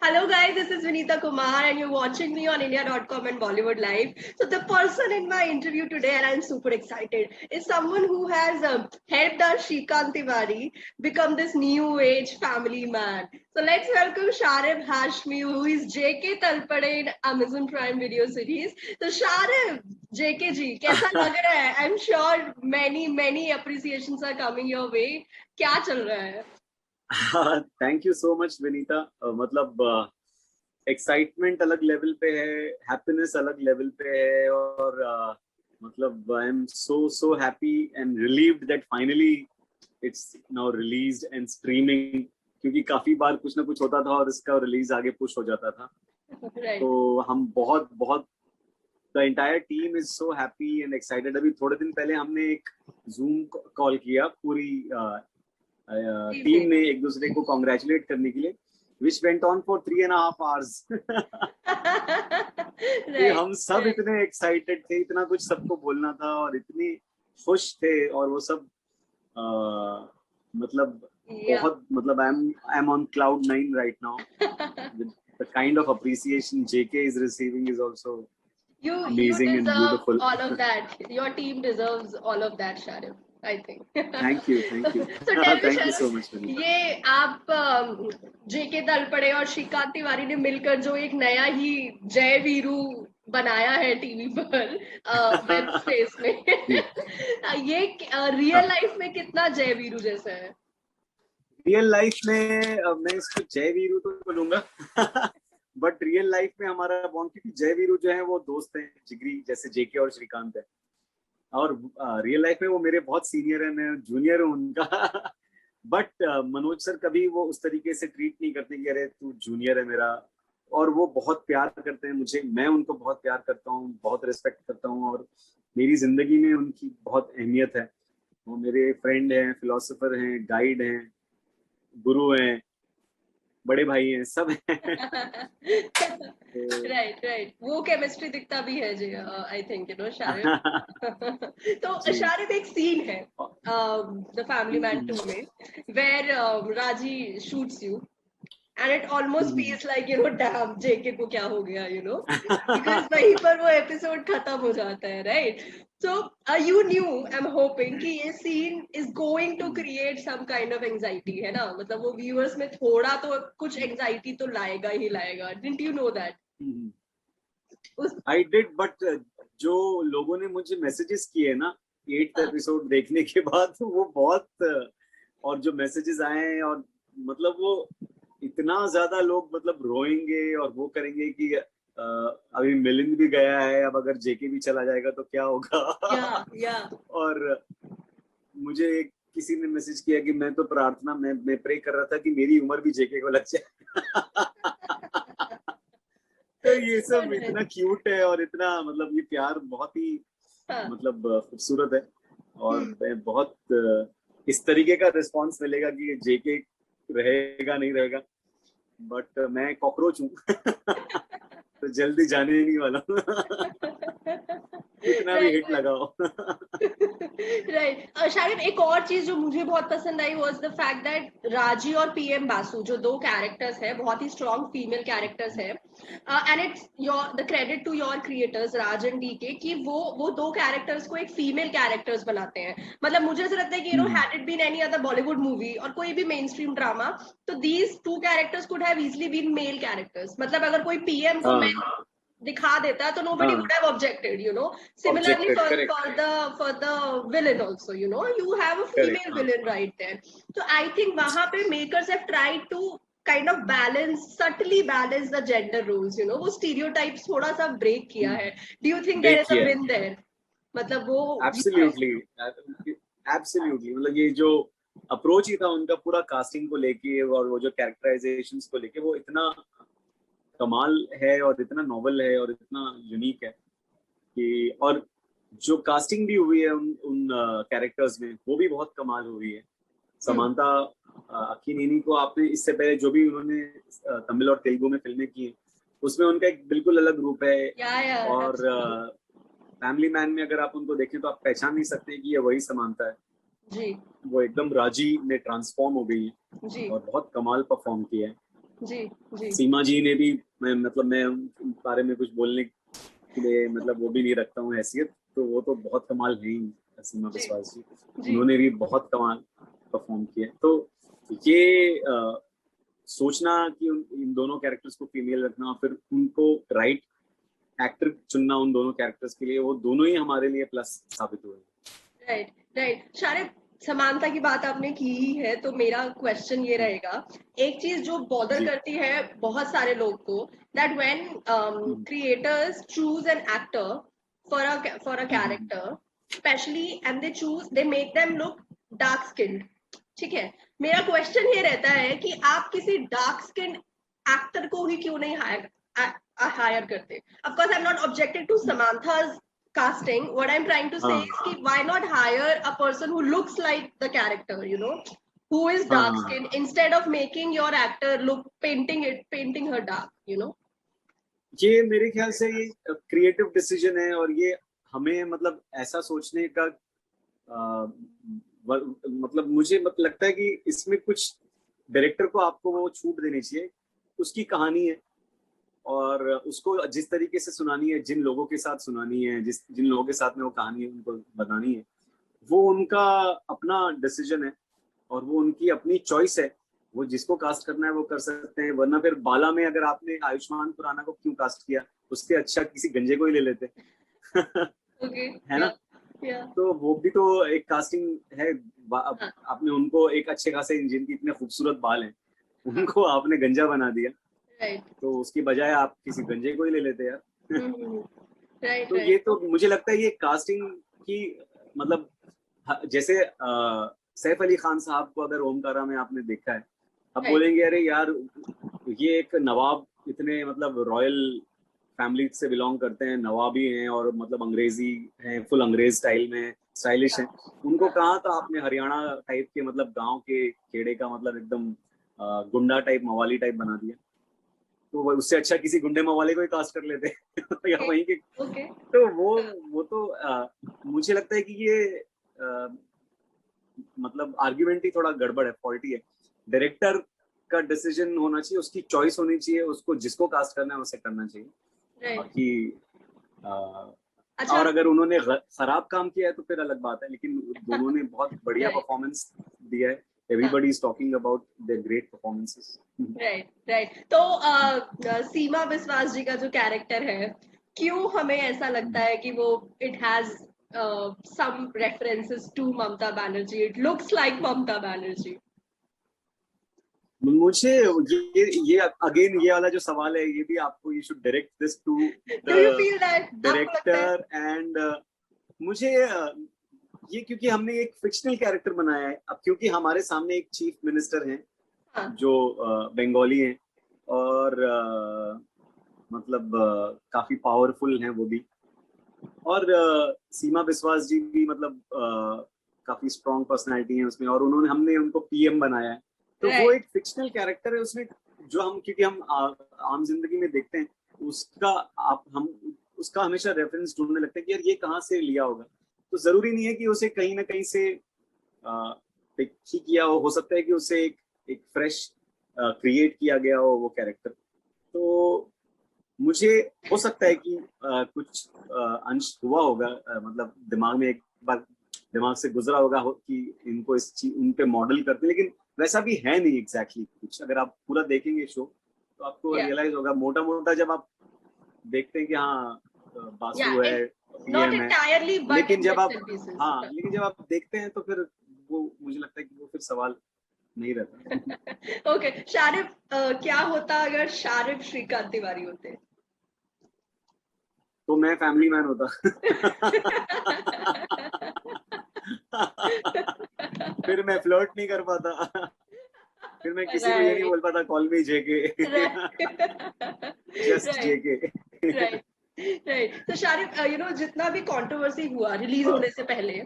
Hello guys, this is Vinita Kumar and you're watching me on India.com and Bollywood Live. So the person in my interview today, and I'm super excited, is someone who has helped our Shrikant Tiwari become this new age family man. So let's welcome Sharib Hashmi, who is JK Talpade in Amazon Prime Video series. So Sharib, JK ji, कैसा लग रहा है? I'm sure many appreciations are coming your way. क्या चल रहा है? Thank you so much Vinita. मतलब excitement अलग लेवल पे है, हैप्पीनेस अलग लेवल पे है और मतलब I am so happy and relieved that finally it's now released and streaming, क्योंकि काफी बार कुछ ना कुछ होता था और इसका रिलीज आगे पुश हो जाता था। Right. तो हम बहुत बहुत the entire team is so happy and excited. अभी थोड़े दिन पहले हमने एक जूम कॉल किया पूरी टीम ने एक दूसरे को कॉन्ग्रेचुलेट करने के लिए, which went on for 3.5 hours. right, हम सब इतने एक्साइटेड थे, इतना कुछ सबको बोलना था और इतने खुश थे और वो सब मतलब बहुत मतलब I am on cloud 9 right now. The kind of appreciation JK is receiving is also amazing and beautiful. All of that. Your team deserves all of that, Sharif. I think. Thank you. So tell Thank me, you so much. ये आप JK Talpade और श्रीकांत तिवारी ने मिलकर जो एक नया ही जय वीरू बनाया है टीवी पर वेब स्पेस में ये रियल लाइफ में कितना जय वीरू जैसा है? रियल लाइफ में मैं इसको जय वीरू तो बोलूंगा बट रियल लाइफ में हमारा बॉन्ड, क्योंकि जय वीरू जो है वो दोस्त हैं जिगरी, जैसे जेके और श्रीकांत है, और रियल लाइफ में वो मेरे बहुत सीनियर है, मैं जूनियर हूँ उनका बट मनोज सर कभी वो उस तरीके से ट्रीट नहीं करते कि अरे तू जूनियर है मेरा, और वो बहुत प्यार करते हैं मुझे, मैं उनको बहुत प्यार करता हूँ, बहुत रिस्पेक्ट करता हूँ और मेरी जिंदगी में उनकी बहुत अहमियत है। वो मेरे फ्रेंड हैं, फिलोसोफर हैं, गाइड हैं, गुरु हैं, बड़े भाई हैं, सब हैं। राइट वो केमिस्ट्री दिखता भी है जी, आई थिंक शारिब। तो शारिब एक सीन है द फैमिली मैन 2 में वेयर राजी shoots you and it almost feels like damn JK को क्या हो गया because वहीं पर वो एपिसोड खत्म हो जाता है, right? So you knew, I'm hoping कि ये scene is going to create some kind of anxiety, है ना? मतलब वो viewers में थोड़ा तो कुछ anxiety तो लाएगा ही लाएगा. Didn't you know that? I did, but जो लोगों ने मुझे मैसेजेस किए ना 8th एपिसोड देखने के बाद, वो बहुत, और जो मैसेजेस आए और मतलब वो इतना ज्यादा लोग मतलब रोएंगे और वो करेंगे कि अभी मिलिंद भी गया है, अब अगर जेके भी चला जाएगा तो क्या होगा। और मुझे किसी ने मैसेज किया कि मैं तो प्रार्थना मैं प्रे कर रहा था कि मेरी उम्र भी जेके को लग जाए। तो ये सब इतना क्यूट है और इतना मतलब ये प्यार बहुत ही मतलब खूबसूरत है और मैं बहुत इस तरीके का रिस्पांस मिलेगा कि जेके रहेगा नहीं रहेगा, बट मैं कॉकरोच हूँ तो जल्दी जाने ही नहीं वाला कितना भी हिट लगाओ। राइट शायद एक और चीज जो मुझे बहुत पसंद I was the fact that Raji और पीएम बासु जो 2 कैरेक्टर्स है, बहुत ही स्ट्रॉन्ग फीमेल कैरेक्टर्स है, and it's your the credit to your creators Raj and DK कि वो 2 कैरेक्टर्स को एक फीमेल कैरेक्टर्स बनाते हैं। मतलब मुझे ऐसा लगता है कि had it been any other Bollywood movie और कोई भी मेन स्ट्रीम ड्रामा, तो these 2 characters could have easily been male characters. मतलब अगर कोई पीएम को दिखा देता तो nobody would have objected, similarly for the villain also, you have a female villain right there. So I think वहां पे makers have tried to kind of subtly balance the gender roles, वो stereotypes थोड़ा सा break किया है. Do you think there is a win there? मतलब वो absolutely मतलब ये जो अप्रोच ही था उनका पूरा कास्टिंग को लेके और वो जो कैरेक्टराइजेशंस को लेके, वो इतना कमाल है और इतना नॉवल है और इतना यूनिक है कि, और जो कास्टिंग भी हुई है उन कैरेक्टर्स में वो भी बहुत कमाल हुई है। समांता अक्किनेनी को आपने इससे पहले जो भी उन्होंने तमिल और तेलुगु में फिल्में की उसमें उनका एक बिल्कुल अलग रूप है और फैमिली मैन में अगर आप उनको देखें तो आप पहचान नहीं सकते कि ये वही समांता है जी। वो एकदम राजी में ट्रांसफॉर्म हो गई है और बहुत कमाल परफॉर्म किया है। जी जी सीमा जी ने भी, मैं उनके बारे में कुछ बोलने के लिए मतलब वो भी नहीं रखता हूँ हैसियत, तो वो तो बहुत कमाल है ही, सीमा जी विश्वास जी। जी उन्होंने भी बहुत कमाल परफॉर्म किया। तो ये सोचना कि इन दोनों कैरेक्टर्स को फीमेल रखना, फिर उनको राइट एक्टर चुनना उन दोनों कैरेक्टर्स के लिए, वो दोनों ही हमारे लिए प्लस साबित हुए। Right right. शायद समानता की बात आपने की ही है, तो मेरा क्वेश्चन ये रहेगा, एक चीज जो बॉदर जी। करती है बहुत सारे लोग को, that when creators choose an actor for a character specially, and they choose, they make them look dark skinned. ठीक है, मेरा क्वेश्चन ये रहता है कि आप किसी डार्क स्किन एक्टर को ही क्यों नहीं हायर करते? Of course I am not objected to समांथा's casting. What I'm trying to say हाँ is कि why not hire a person who looks like the character, you know, who is हाँ dark हाँ, skinned, instead of making your actor look, painting her dark, you know. ये मेरे ख्याल से ये creative decision है, और ये हमें मतलब ऐसा सोचने का मतलब मुझे लगता है कि इसमें कुछ डायरेक्टर को आपको वो छूट देनी चाहिए। उसकी कहानी है, और उसको जिस तरीके से सुनानी है, जिन लोगों के साथ सुनानी है, जिन लोगों के साथ में वो कहानी है उनको बतानी है, वो उनका अपना डिसीजन है और वो उनकी अपनी चॉइस है। वो जिसको कास्ट करना है वो कर सकते हैं, वरना फिर बाला में अगर आपने आयुष्मान खुराना को क्यों कास्ट किया, उससे अच्छा किसी गंजे को ही ले लेते। Okay, है ना? yeah, yeah. तो वो भी तो एक कास्टिंग है। हाँ, आपने उनको एक अच्छे खासे, जिनकी इतने खूबसूरत बाल हैं, हाँ, उनको आपने गंजा बना दिया, right. तो उसकी बजाय आप किसी गंजे को ही ले लेते यार। Mm-hmm. Right, तो right. ये तो मुझे लगता है ये कास्टिंग की मतलब, जैसे सैफ अली खान साहब को अगर ओमकारा में आपने देखा है, अब Right. बोलेंगे अरे यार ये एक नवाब, इतने मतलब रॉयल फैमिली से बिलोंग करते हैं, नवाबी हैं और मतलब अंग्रेजी हैं, फुल अंग्रेज स्टाइल में स्टाइलिश हैं, उनको कहाँ था आपने हरियाणा टाइप के मतलब गांव के खेड़े का मतलब एकदम गुंडा टाइप मवाली टाइप बना दिया। तो उससे अच्छा किसी गुंडे मवाले को ही कास्ट कर लेते या Okay, वहीं के। okay. तो वो तो मुझे लगता है कि ये मतलब आर्ग्यूमेंट ही थोड़ा गड़बड़ है, फॉल्टी है। डायरेक्टर का डिसीजन होना चाहिए, उसकी चॉइस होनी चाहिए, उसको जिसको कास्ट करना है उसे करना चाहिए। Right. बाकी अच्छा, और अगर उन्होंने खराब काम किया है तो फिर अलग बात है, लेकिन दोनों ने बहुत बढ़िया right. परफॉर्मेंस दिया है। Everybody is talking about their great performances. Right right. तो सीमा विश्वास जी का जो कैरेक्टर है, क्यों हमें ऐसा लगता है कि वो it has some references to Mamata Banerjee, it looks like Mamata Banerjee? मुझे ये अगेन ये वाला जो सवाल है, ये भी आपको, you should direct this to do you the feel that, आपको लगता है? डायरेक्टर एंड मुझे ये क्योंकि हमने एक फिक्शनल कैरेक्टर बनाया है, अब क्योंकि हमारे सामने एक चीफ मिनिस्टर हैं हाँ, जो बंगाली हैं, और मतलब काफी पावरफुल हैं वो भी, और सीमा विश्वास जी भी मतलब काफी स्ट्रॉन्ग पर्सनालिटी है उसमें, और हमने उनको पीएम बनाया है। तो वो राइट एक फिक्शनल कैरेक्टर है उसमें, जो हम क्योंकि हम आम जिंदगी में देखते हैं, उसका हम उसका हमेशा रेफरेंस ढूंढने लगते हैं कि यार ये कहाँ से लिया होगा। तो जरूरी नहीं है कि उसे कहीं ना कहीं से पिक ही किया हो सकता है कि उसे एक फ्रेश क्रिएट किया गया हो वो कैरेक्टर। तो मुझे हो सकता है कि कुछ अंश हुआ होगा, मतलब दिमाग में एक बार दिमाग से गुजरा होगा कि इनको इस चीज उन पे मॉडल करते हैं, लेकिन वैसा भी है नहीं एग्जैक्टली कुछ। अगर आप पूरा देखेंगे शो तो आपको या रियलाइज होगा, मोटा मोटा जब आप देखते हैं कि हाँ या बासु है, इट नॉट पीएम है, एंटायरली बट लेकिन इन जब बिट्स आप एंड पीसेस। हाँ लेकिन जब आप देखते हैं तो फिर वो मुझे लगता है कि वो फिर सवाल नहीं रहता। ओके, शारिफ, क्या होता अगर शारिफ श्रीकांत तिवारी होते? तो मैं फैमिली मैन होता। फिर मैं फ्लर्ट नहीं कर पाता, फिर मैं किसी को ये नहीं राइट बोल पाता call me JK, just right JK. Right right. तो शारिफ, यू नो, जितना भी कंट्रोवर्सी हुआ रिलीज होने से पहले,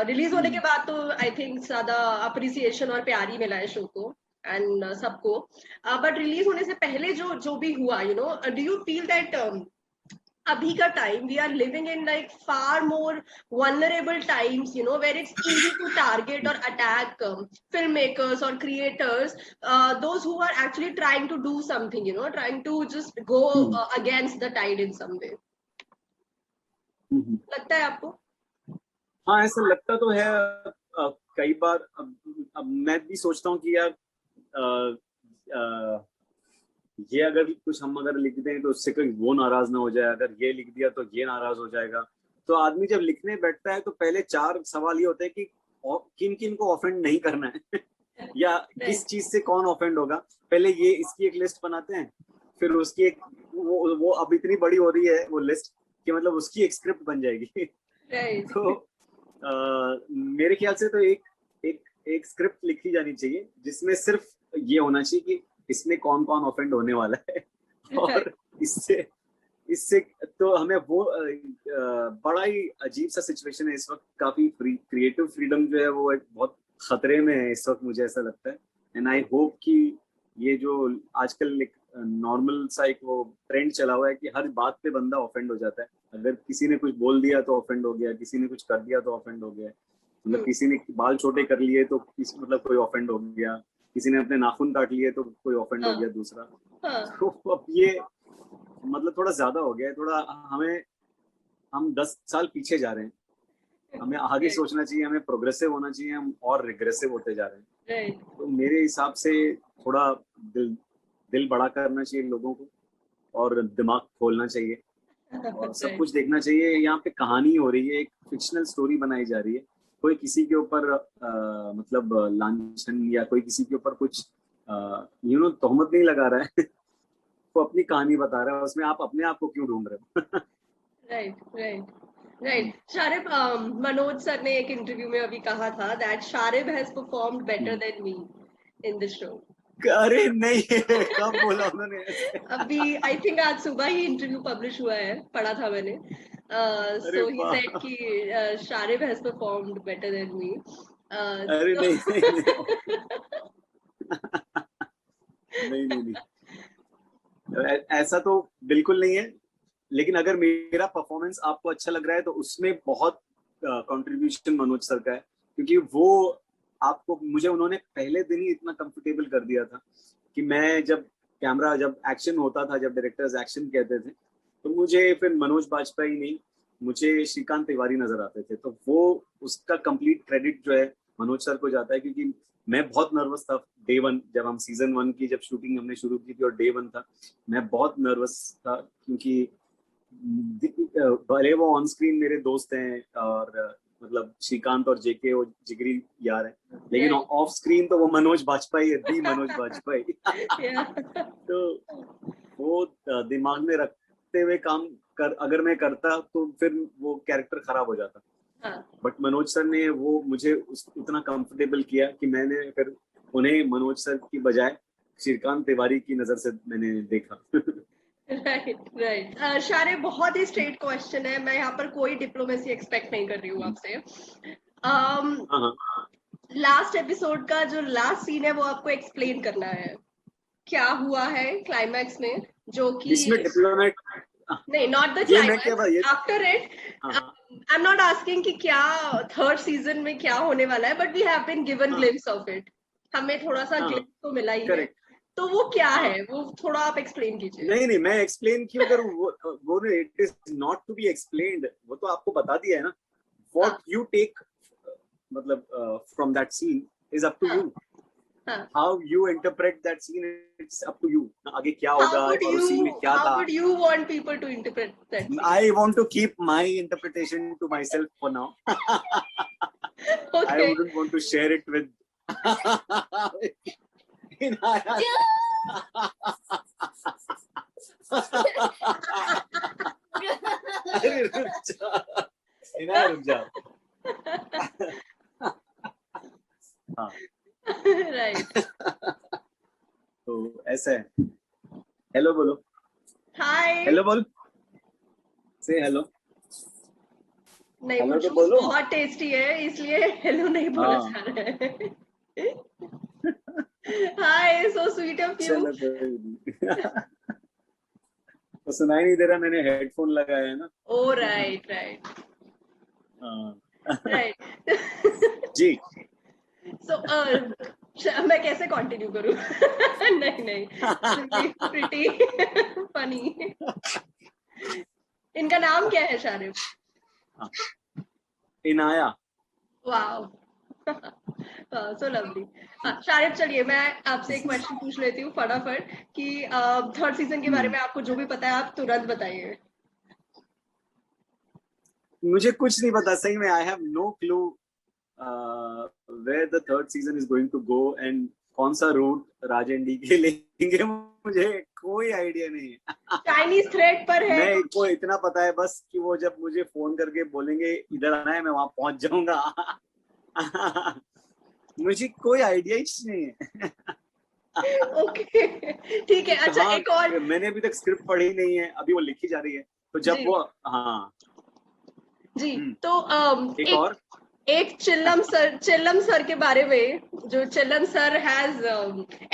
रिलीज होने के बाद तो आई थिंक ज्यादा अप्रिसिएशन और प्यार ही मिला है शो को एंड सबको, बट रिलीज होने से पहले जो जो भी हुआ, you know, do you feel that अभी का time, we are living in like far more vulnerable times, you know, where it's easy to target or attack filmmakers or creators, those who are actually trying to do something, you know, trying to just go against the tide in some way. लगता है आपको? हाँ, ऐसा लगता तो है। कई बार अब मैं भी सोचता हूँ कि यार ये अगर कुछ हम अगर लिख दें तो उससे कोई वो नाराज ना हो जाए, अगर ये लिख दिया तो ये नाराज हो जाएगा। तो आदमी जब लिखने बैठता है तो पहले 4 सवाल ये होते हैं कि किन किन को ऑफेंड नहीं करना है या किस चीज से कौन ऑफेंड होगा। पहले ये इसकी एक लिस्ट बनाते हैं, फिर उसकी एक वो अब इतनी बड़ी हो रही है वो लिस्ट कि मतलब उसकी एक स्क्रिप्ट बन जाएगी। तो मेरे ख्याल से तो एक स्क्रिप्ट लिखी जानी चाहिए जिसमें सिर्फ ये होना चाहिए कि इसमें कौन कौन ऑफेंड होने वाला है और इससे तो हमें वो बड़ा ही अजीब सा सिचुएशन है इस वक्त। काफी क्रिएटिव फ्रीडम जो है वो एक बहुत खतरे में है इस वक्त, मुझे ऐसा लगता है। एंड आई होप कि ये जो आजकल एक नॉर्मल सा एक वो ट्रेंड चला हुआ है कि हर बात पे बंदा ऑफेंड हो जाता है। अगर किसी ने कुछ बोल दिया तो ऑफेंड हो गया, किसी ने कुछ कर दिया तो ऑफेंड हो गया, मतलब किसी ने बाल छोटे कर लिए तो मतलब कोई ऑफेंड हो गया, किसी ने अपने नाखून काट लिए तो कोई ऑफेंड हो गया दूसरा। तो अब ये मतलब थोड़ा ज्यादा हो गया है। थोड़ा हम 10 साल पीछे जा रहे हैं, हमें आगे सोचना चाहिए, हमें प्रोग्रेसिव होना चाहिए, हम और रिग्रेसिव होते जा रहे हैं। तो मेरे हिसाब से थोड़ा दिल बड़ा करना चाहिए लोगों को और दिमाग खोलना चाहिए और सब कुछ देखना चाहिए। यहाँ पे कहानी हो रही है, एक फिक्शनल स्टोरी बनाई जा रही है, कोई किसी के ऊपर मतलब लांछन या कोई किसी के ऊपर कुछ तोहमत नहीं लगा रहा है वो अपनी कहानी बता रहा है, उसमें आप अपने आप को क्यों ढूंढ रहे हो? राइट। शारिब, मनोज सर ने एक इंटरव्यू में अभी कहा था that Sharib has performed better than me in this show. अरे नहीं, कब बोला उन्होंने? अभी आई थिंक आज सुबह ही इंटरव्यू पब्लिश हुआ है, पढ़ा था मैंने। So he said कि Sharib has performed better than me. अरे नहीं, ऐसा तो बिल्कुल नहीं है। लेकिन अगर मेरा परफॉर्मेंस आपको अच्छा लग रहा है तो उसमें बहुत कंट्रीब्यूशन मनोज सर का है, क्योंकि वो मुझे उन्होंने पहले दिन ही इतना कंफर्टेबल कर दिया था कि मैं जब एक्शन होता था, जब डायरेक्टर्स एक्शन कहते थे तो मुझे फिर मनोज बाजपेयी नहीं, मुझे श्रीकांत तिवारी नजर आते थे। तो वो उसका कंप्लीट क्रेडिट जो है मनोज सर को जाता है, क्योंकि मैं बहुत नर्वस था डे 1 जब हम सीजन 1 की जब शूटिंग हमने शुरू की थी और डे 1 था, मैं बहुत नर्वस था क्योंकि भले वो ऑन स्क्रीन मेरे दोस्त हैं और मतलब श्रीकांत और जेके और जिगरी यार है, लेकिन ऑफ स्क्रीन तो वो मनोज बाजपेयी है, दी मनोज बाजपेयी। तो वो दिमाग में रखते हुए काम अगर मैं करता तो फिर वो कैरेक्टर खराब हो जाता। बट मनोज सर ने वो मुझे उतना कंफर्टेबल किया कि मैंने फिर उन्हें मनोज सर की बजाय श्रीकांत तिवारी की नजर से मैंने देखा। राइट। शारिब, बहुत ही स्ट्रेट क्वेश्चन है, मैं यहाँ पर कोई डिप्लोमेसी एक्सपेक्ट नहीं कर रही हूँ आपसे। लास्ट एपिसोड का जो लास्ट सीन है वो आपको एक्सप्लेन करना है, क्या हुआ है क्लाइमैक्स में, जो कि इसमें डिप्लोमेट नहीं, not the climax, after it. I am not asking कि क्या थर्ड सीजन में क्या होने वाला है, but we have been given glimpse of it, हमें थोड़ा सा ग्लिम्स तो मिला ही है, तो वो क्या है, वो थोड़ा आप एक्सप्लेन कीजिए। नहीं, मैं एक्सप्लेन क्यों करूं? वो it is not to be explained, वो तो आपको बता दिया है ना। व्हाट यू टेक मतलब from that scene is up to you, how you interpret that scene, it's up to you. आगे क्या होगा और उस सीन में क्या था, how would you want people to interpret that scene? I want to keep my interpretation to myself for now. I wouldn't want to share it with अरे रुक जा। हाँ, राइट। तो ऐसा है। हेलो बोलो। हाय। हेलो बोल, से हेलो। नहीं, वो जूस बहुत टेस्टी है इसलिए हेलो नहीं बोला जा रहा है। हाय, सो स्वीट ऑफ यू। तो सुनाई नहीं दे रहा, मैंने हेडफोन लगाया है ना। ओ राइट राइट हाँ। राइट। जी। सो मैं कैसे कंटिन्यू करूं? नहीं नहीं, प्रिटी फनी। इनका नाम क्या है Sharif? Inaya. Wow, so lovely. Sharif चलिए मैं आपसे एक क्वेश्चन पूछ लेती हूँ फटाफट कि थर्ड सीजन के बारे में आपको जो भी पता है आप तुरंत बताइए। मुझे कुछ नहीं पता सही में, I have no clue where the third season is going to go and कौन सा रूट राज एंड डी के लेंगे, मुझे कोई आइडिया नहीं है। चाइनीज थ्रेड पर है मैं कुछ? को इतना पता है बस कि वो जब मुझे फोन करके बोलेंगे इधर आना है, मैं वहां पहुंच जाऊंगा। मुझे कोई आइडिया ही नहीं है। ओके ठीक है। अच्छा हाँ, एक और। मैंने अभी तक स्क्रिप्ट पढ़ी नहीं है, अभी वो लिखी जा रही है, तो जब जी वो हाँ। जी। तो एक एक और। एक चिल्लम सर के बारे में, जो Chellam sir has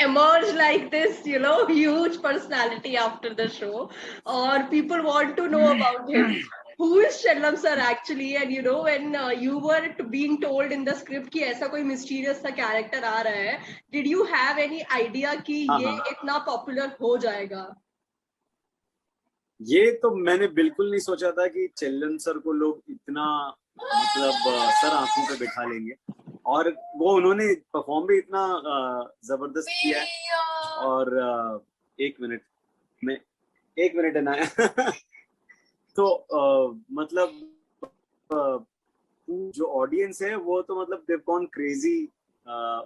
emerged like this, you know, huge personality after the show, और people want to know about him. Who is Chellam sir actually? And you know, when you were being told in the script कि ऐसा कोई mysterious सा character आ रहा है, did you have any idea कि हाँ ये हाँ, इतना popular हो जाएगा? ये तो मैंने बिल्कुल नहीं सोचा था कि चेल्लन सर को लोग इतना मतलब सर आंखों पे बिठा लेंगे, और वो उन्होंने परफॉर्म भी इतना जबरदस्त किया है। और एक मिनट में, एक मिनट है ना। तो मतलब जो ऑडियंस है वो तो मतलब they've gone crazy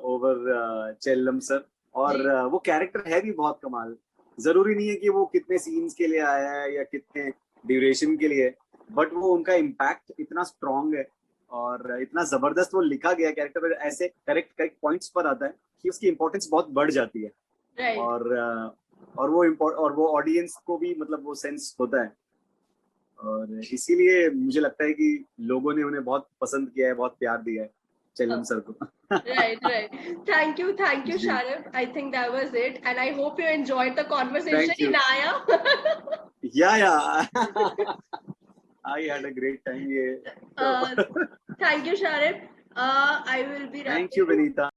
over Chellam sir, और जी वो कैरेक्टर है भी बहुत कमाल। जरूरी नहीं है कि वो कितने सीन्स के लिए आया है या कितने ड्यूरेशन के लिए, बट वो उनका इम्पैक्ट इतना स्ट्रांग है और इतना जबरदस्त वो लिखा गया कैरेक्टर, ऐसे करेक्ट करेक्ट पॉइंट्स पर आता है कि उसकी इंपॉर्टेंस बहुत बढ़ जाती है। राइट और वो ऑडियंस को भी मतलब वो सेंस होता है, और इसीलिए मुझे लगता है कि लोगों ने उन्हें बहुत पसंद किया है, बहुत प्यार दिया है चेल्लम सर को। right. Thank you जी, Sharif. I think that was it and I hope you enjoyed the conversation. Thank you. Inaya. या I had a great time ये। uh, Thank you Sharif. I will be thank you wrapping. Vinita.